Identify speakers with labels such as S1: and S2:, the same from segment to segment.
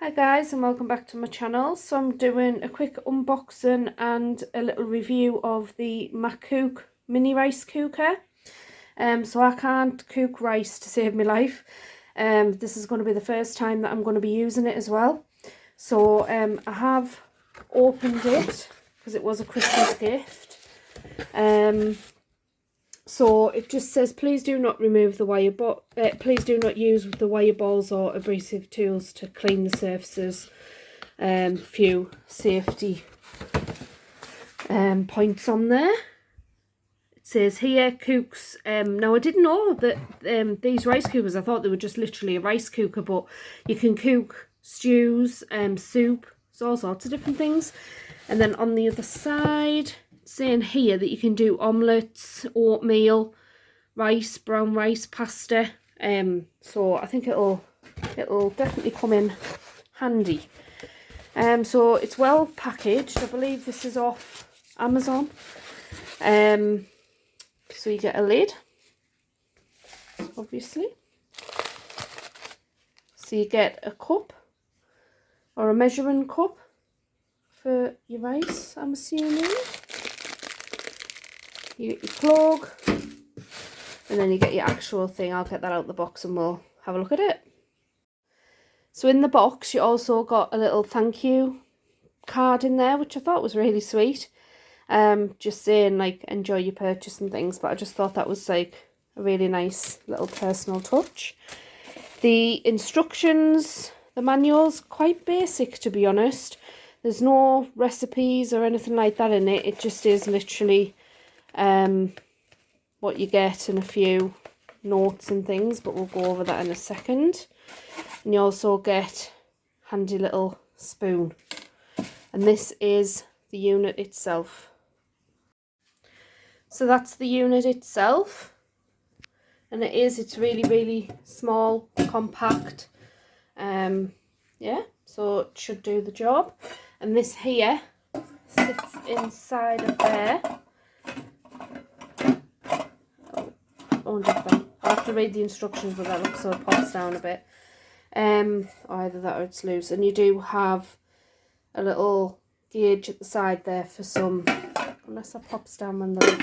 S1: Hi guys, and welcome back to my channel. So I'm doing a quick unboxing and a little review of the Macook mini rice cooker. So I can't cook rice to save my life. This is going to be the first time that I'm going to be using it as well. So I have opened it because it was a Christmas gift. So it just says, please do not remove the wire, please do not use the wire balls or abrasive tools to clean the surfaces. Few safety points on there. It says here, cooks. Now I didn't know that these rice cookers, I thought they were just literally a rice cooker, but you can cook stews, soup, so all sorts of different things. And then on the other side, saying here that you can do omelettes, oatmeal, rice, brown rice, pasta. So I think it'll definitely come in handy. So it's well packaged. I believe this is off Amazon. So you get a lid, obviously. So you get a cup or a measuring cup for your rice, I'm assuming. You get your plug, and then you get your actual thing. I'll get that out of the box and we'll have a look at it. So in the box you also got a little thank you card in there, which I thought was really sweet. Just saying like enjoy your purchase and things, but I just thought that was like a really nice little personal touch. The instructions, the manual's quite basic, to be honest. There's no recipes or anything like that in it. It just is literally what you get and a few notes and things, but we'll go over that in a second. And you also get a handy little spoon, and this is the unit itself. So that's the unit itself, and it's really small, compact. Yeah, so it should do the job. And this here sits inside of there. I'll have to read the instructions, but that looks so it pops down a bit. Either that or it's loose. And you do have a little gauge at the side there for some, unless that pops down when the lid,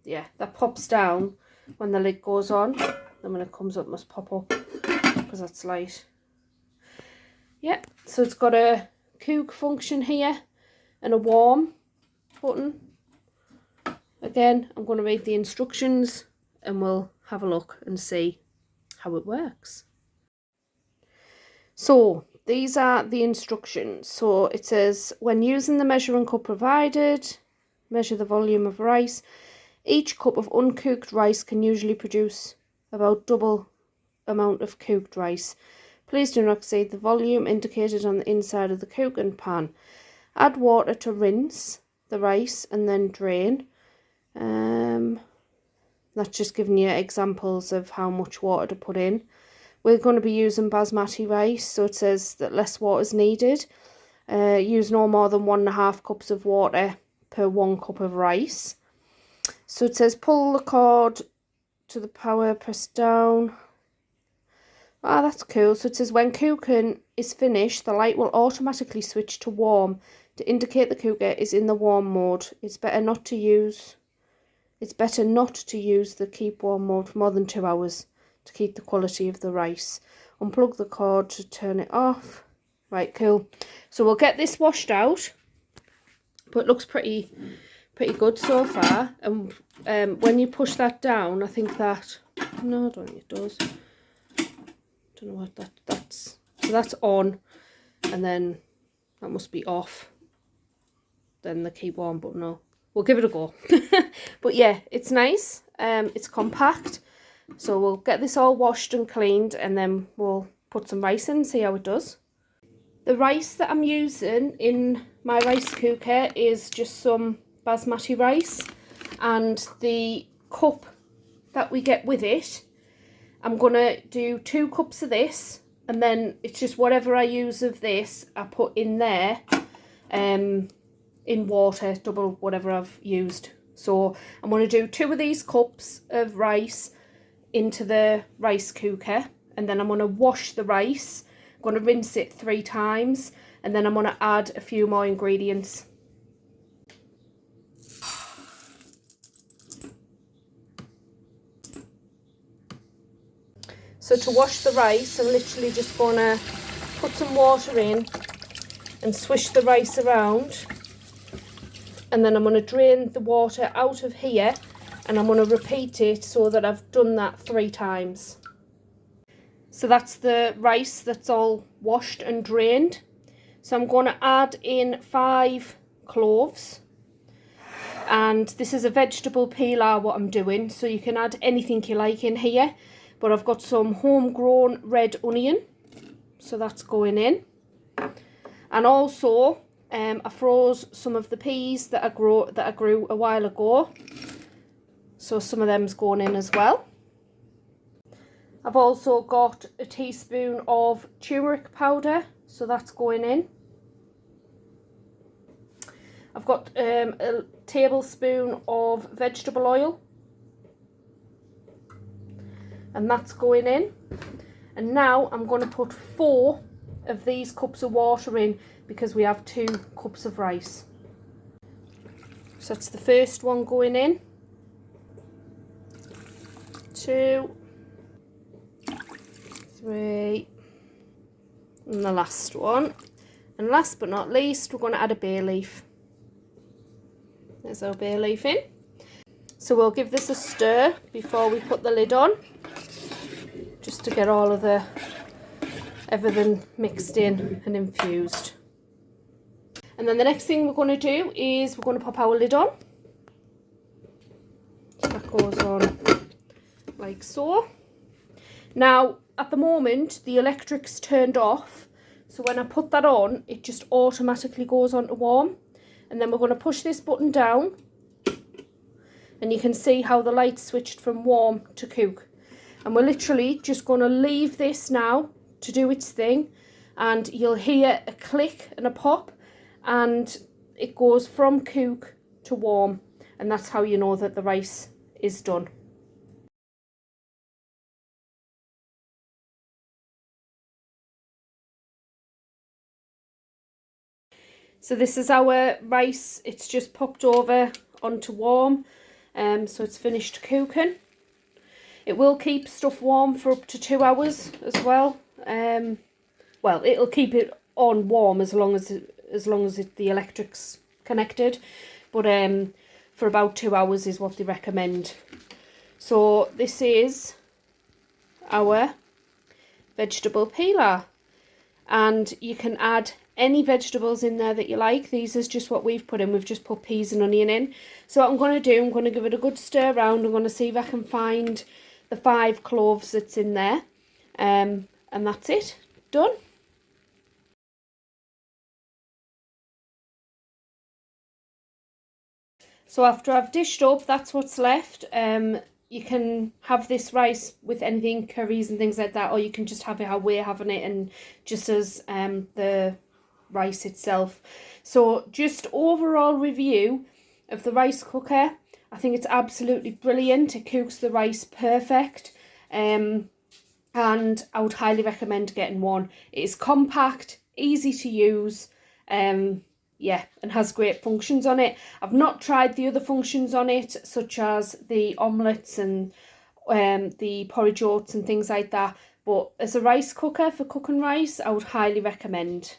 S1: yeah, that pops down when the lid goes on. Then when it comes up, it must pop up because that's light. Yeah, so it's got a cook function here and a warm button. Again, I'm going to read the instructions and we'll have a look and see how it works. So these are the instructions. So it says, when using the measuring cup provided, measure the volume of rice. Each cup of uncooked rice can usually produce about double amount of cooked rice. Please do not exceed the volume indicated on the inside of the cooking pan. Add water to rinse the rice and then drain. That's just giving you examples of how much water to put in. We're going to be using basmati rice, so it says that less water is needed. Use no more than 1.5 cups of water per 1 cup of rice. So it says pull the cord to the power, press down. Ah, that's cool. So it says when cooking is finished, the light will automatically switch to warm to indicate the cooker is in the warm mode. It's better not to use the keep warm mode for more than 2 hours to keep the quality of the rice. Unplug the cord to turn it off. Right, cool. So we'll get this washed out, but it looks pretty good so far. And when you push that down, I think that, no, I don't think it does. Don't know what that's. So that's on, and then that must be off. Then the keep warm button. No, we'll give it a go. But yeah, it's nice. It's compact. So we'll get this all washed and cleaned, and then we'll put some rice in and see how it does. The rice that I'm using in my rice cooker is just some basmati rice, and the cup that we get with it, I'm gonna do 2 cups of this, and then it's just whatever I use of this I put in there in water, double whatever I've used. So I'm going to do 2 of these cups of rice into the rice cooker, and then I'm going to wash the rice I'm going to rinse it 3 times, and then I'm going to add a few more ingredients. So to wash the rice, I'm literally just going to put some water in and swish the rice around, and then I'm going to drain the water out of here, and I'm going to repeat it so that I've done that 3 times. So that's the rice that's all washed and drained. So I'm going to add in 5 cloves, and this is a vegetable pilau what I'm doing, so you can add anything you like in here, but I've got some homegrown red onion, so that's going in. And also I froze some of the peas that I grew a while ago, so some of them's going in as well. I've also got a teaspoon of turmeric powder, so that's going in. I've got a tablespoon of vegetable oil, and that's going in. And now I'm going to put 4 of these cups of water in, because we have 2 cups of rice. So that's the first one going in, 2, 3, and the last one. And last but not least, we're going to add a bay leaf. There's our bay leaf in. So we'll give this a stir before we put the lid on, just to get all of everything mixed in and infused. And then the next thing we're going to do is we're going to pop our lid on. So that goes on like so. Now at the moment the electric's turned off, so when I put that on it just automatically goes on to warm. And then we're going to push this button down, and you can see how the light switched from warm to cook. And we're literally just going to leave this now to do its thing, and you'll hear a click and a pop, and it goes from cook to warm, and that's how you know that the rice is done. So this is our rice. It's just popped over onto warm, so it's finished cooking. It will keep stuff warm for up to 2 hours as well. Well, it'll keep it on warm as long as the electric's connected, but for about 2 hours is what they recommend. So this is our vegetable pilau, and you can add any vegetables in there that you like. These is just what we've put in. We've just put peas and onion in. So what I'm going to do, I'm going to give it a good stir around. I'm going to see if I can find the 5 cloves that's in there, and that's it, done. So after I've dished up, that's what's left. You can have this rice with anything, curries and things like that, or you can just have it how we're having it, and just as the rice itself. So just overall review of the rice cooker, I think it's absolutely brilliant. It cooks the rice perfect, and I would highly recommend getting one. It is compact, easy to use, yeah, and has great functions on it. I've not tried the other functions on it, such as the omelettes and the porridge oats and things like that, but as a rice cooker for cooking rice, I would highly recommend.